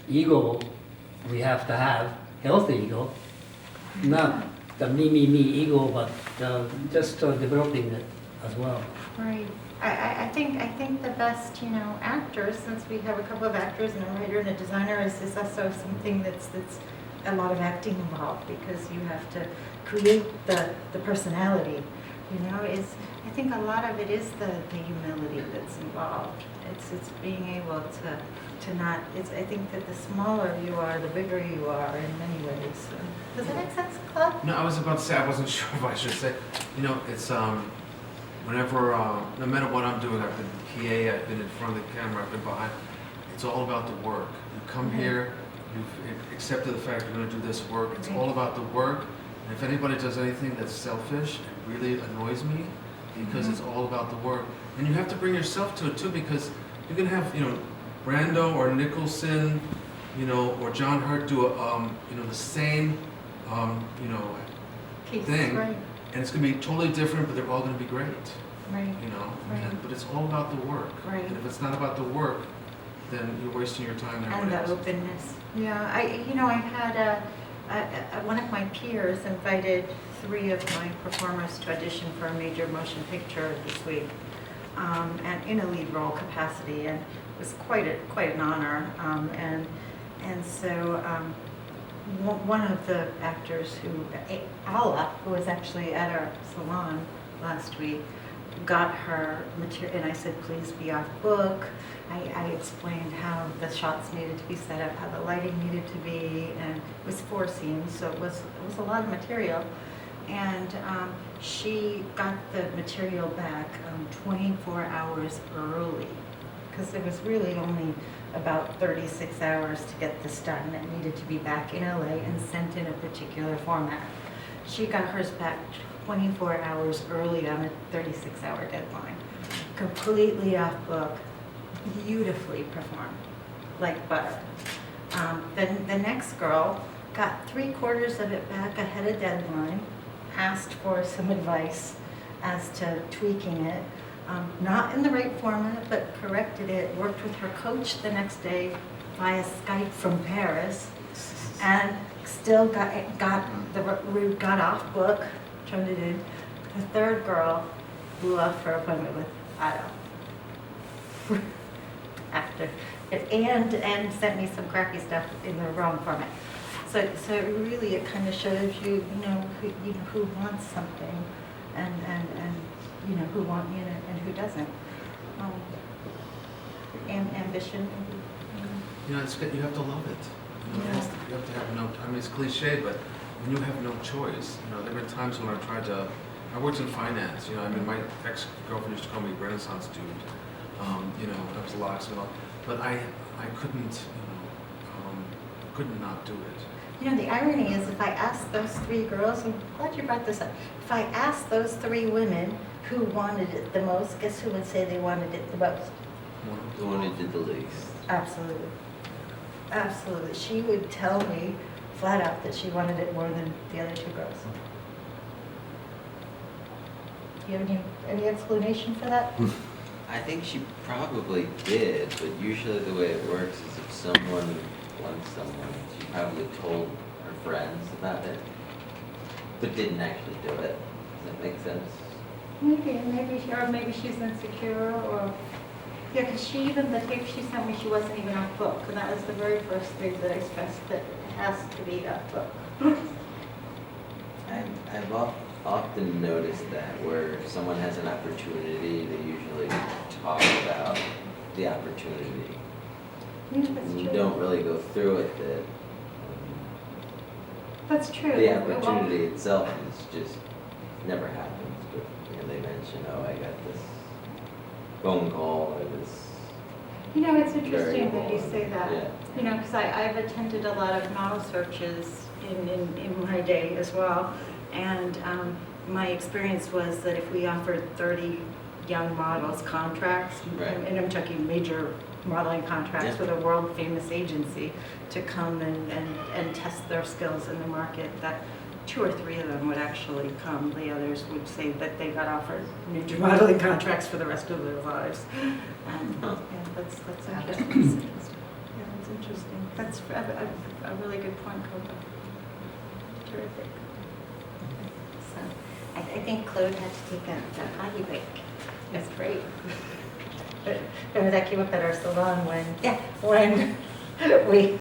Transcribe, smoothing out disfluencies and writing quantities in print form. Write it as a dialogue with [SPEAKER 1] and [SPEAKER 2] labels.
[SPEAKER 1] ego we have to have, healthy ego, not the me ego, but just developing it as well.
[SPEAKER 2] Right. I think the best, actors, since we have a couple of actors and a writer and a designer, is also something that's a lot of acting involved, because you have to create the personality. I think a lot of it is the humility that's involved. It's being able to not. I think that the smaller you are, the bigger you are in many ways. Does that make sense, Claude?
[SPEAKER 3] No, I was about to say, I wasn't sure if I should say, it's, whenever, no matter what I'm doing, I've been PA, I've been in front of the camera, I've been behind, it's all about the work. You come here, you've accepted the fact you're gonna do this work, it's all about the work. And if anybody does anything that's selfish, it really annoys me, because it's all about the work. And you have to bring yourself to it too, because you can have, Brando or Nicholson, or John Hurt do the same,
[SPEAKER 2] Case,
[SPEAKER 3] thing,
[SPEAKER 2] right.
[SPEAKER 3] and it's going to be totally different, but they're all going to be great.
[SPEAKER 2] Right.
[SPEAKER 3] And, but it's all about the work.
[SPEAKER 2] Right.
[SPEAKER 3] And if it's not about the work, then you're wasting your time.
[SPEAKER 2] And the openness. Yeah, I had one of my peers invited 3 of my performers to audition for a major motion picture this week, and in a lead role capacity, and it was quite an honor. And so one of the actors Ala, who was actually at our salon last week, got her material, and I said, please be off book. I explained how the shots needed to be set up, how the lighting needed to be, and it was 4 scenes, so it was a lot of material. And she got the material back 24 hours early, because it was really only about 36 hours to get this done. It needed to be back in LA and sent in a particular format. She got hers back 24 hours early on a 36-hour deadline. Completely off book, beautifully performed, like butter. Then the next girl got 3/4 of it back ahead of deadline, asked for some advice as to tweaking it. Not in the right format, but corrected it, worked with her coach the next day via Skype from Paris, and still got off book, turned it in. The third girl blew off her appointment with Otto after it, and sent me some crappy stuff in the wrong format. So really, it kind of shows you, who wants something, and who want and who doesn't. And ambition.
[SPEAKER 3] It's good. You have to love it. You have to have no. I mean, it's cliche, but when you have no choice, there have been times when I worked in finance. My ex-girlfriend used to call me Renaissance dude. I was lax and all, but I couldn't, couldn't not do it.
[SPEAKER 2] The irony is, if I asked those 3 girls, I'm glad you brought this up. If I asked those 3 women who wanted it the most, guess who would say they wanted it the most?
[SPEAKER 4] The one who did the least.
[SPEAKER 2] Absolutely. Absolutely. She would tell me flat out that she wanted it more than the other 2 girls. Do you have any explanation for that?
[SPEAKER 4] I think she probably did, but usually the way it works is if someone wants someone, she probably told her friends about it, but didn't actually do it. Does that make sense?
[SPEAKER 2] Maybe she's insecure, or because the tape she sent me, she wasn't even off book, and that was the very first thing that I stressed, that it has to be off book.
[SPEAKER 4] I've often noticed that where if someone has an opportunity, they usually talk about the opportunity.
[SPEAKER 2] That's
[SPEAKER 4] You
[SPEAKER 2] true.
[SPEAKER 4] don't really go through with it.
[SPEAKER 2] That's true.
[SPEAKER 4] The opportunity itself is just never happens. But they mention, I got this phone call or this.
[SPEAKER 2] It's interesting that you
[SPEAKER 4] variable.
[SPEAKER 2] say that.
[SPEAKER 4] Yeah.
[SPEAKER 2] Because I've attended a lot of model searches in my day as well, and my experience was that if we offered 30 young models contracts,
[SPEAKER 4] Right.
[SPEAKER 2] and I'm talking major modeling contracts with a world-famous agency to come and test their skills in the market, that 2 or 3 of them would actually come. The others would say that they got offered major modeling contracts for the rest of their lives. And
[SPEAKER 4] Huh.
[SPEAKER 2] that's interesting. Yeah, that's interesting. That's a really good point, Coco. Terrific. So, I think Claude had to take a potty break. That's great. But that came up at our salon when we